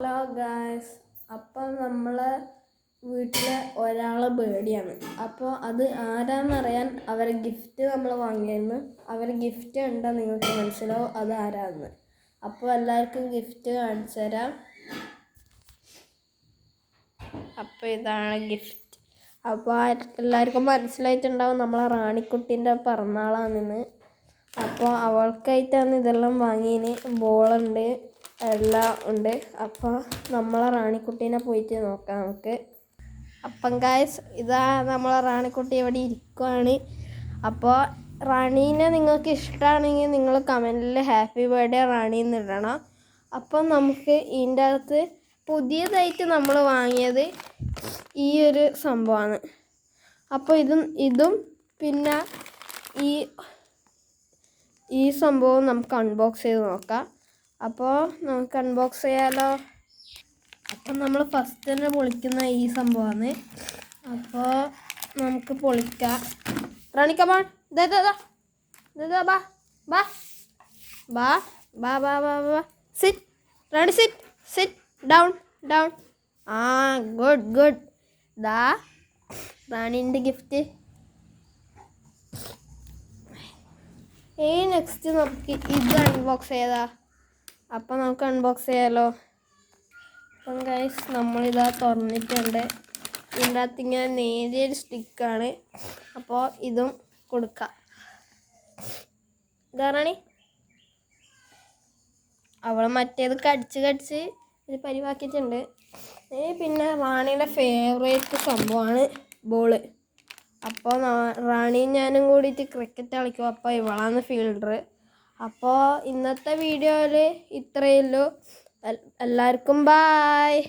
Hello guys, അപ്പം നമ്മളെ വീട്ടിലെ ഒരാളെ ബേർഡേയാണ്. അപ്പോൾ അത് ആരാന്നറിയാൻ അവരെ ഗിഫ്റ്റ് നമ്മൾ വാങ്ങിയിരുന്നു. അവരെ ഗിഫ്റ്റ് ഉണ്ടോ നിങ്ങൾക്ക് മനസ്സിലാവും അത് ആരാന്ന്. അപ്പോൾ എല്ലാവർക്കും ഗിഫ്റ്റ് കാണിച്ചു തരാം. അപ്പോൾ ഇതാണ് ഗിഫ്റ്റ്. അപ്പോൾ എല്ലാവർക്കും മനസ്സിലായിട്ടുണ്ടാവും നമ്മളെ റാണിക്കുട്ടീൻ്റെ പിറന്നാളാണെന്ന്. അപ്പോൾ അവൾക്കായിട്ടാണ് ഇതെല്ലാം വാങ്ങിയതിന്. ബോളുണ്ട്, എല്ലാം ഉണ്ട്. അപ്പോൾ നമ്മളെ റാണിക്കുട്ടീനെ പോയിട്ട് നോക്കാം നമുക്ക്. അപ്പം ഗായ്സ്, ഇതാ നമ്മളെ റാണിക്കുട്ടി ഇവിടെ ഇരിക്കുവാണ്. അപ്പോൾ റാണീനെ നിങ്ങൾക്ക് ഇഷ്ടമാണെങ്കിൽ നിങ്ങൾ കമൻറ്റിൽ ഹാപ്പി ബർത്ത്ഡേ റാണി എന്ന് ഇടണം. അപ്പം നമുക്ക് ഇതിൻ്റെ അകത്ത് പുതിയതായിട്ട് നമ്മൾ വാങ്ങിയത് ഈ ഒരു സംഭവമാണ്. അപ്പോൾ ഇതും പിന്നെ ഈ സംഭവം നമുക്ക് അൺബോക്സ് ചെയ്ത് നോക്കാം. അപ്പോൾ നമുക്ക് അൺബോക്സ് ചെയ്യാലോ. അപ്പം നമ്മൾ ഫസ്റ്റ് തന്നെ പൊളിക്കുന്ന ഈ സംഭവമാണ്. അപ്പോൾ നമുക്ക് പൊളിക്കാം. റാണിക്കമാൺ ബാ ബാ ബാ ബാ ബാ ബാ ബാ സിറ്റ് റാണി, സിറ്റ് ഡൗൺ. ഗുഡ്. ദാ റാണീൻ്റെ ഗിഫ്റ്റ്. നെക്സ്റ്റ് നമുക്ക് ഇത് അൺബോക്സ് ചെയ്താ. അപ്പം നമുക്ക് അൺബോക്സ് ചെയ്യാലോ. അപ്പം ഗൈസ്, നമ്മളിതാ തുറന്നിട്ടുണ്ട്. ഇതിൻ്റെ അകത്ത് ഇങ്ങനെ നേരിയൊരു സ്റ്റിക്കാണ്. അപ്പോൾ ഇതും കൊടുക്കാം. ഇതാ റാണി, അവൾ മറ്റേത് കടിച്ച് ഇത് പരിവാക്കിയിട്ടുണ്ട്. പിന്നെ റാണിയുടെ ഫേവറേറ്റ് സംഭവമാണ് ബോള്. അപ്പോൾ റാണിയും ഞാനും കൂടിയിട്ട് ക്രിക്കറ്റ് കളിക്കും. അപ്പോൾ ഇവളാണ് ഫീൽഡർ. അപ്പോൾ ഇന്നത്തെ വീഡിയോയിൽ ഇത്രയേ ഉള്ളൂ. എല്ലാവർക്കും ബായ്.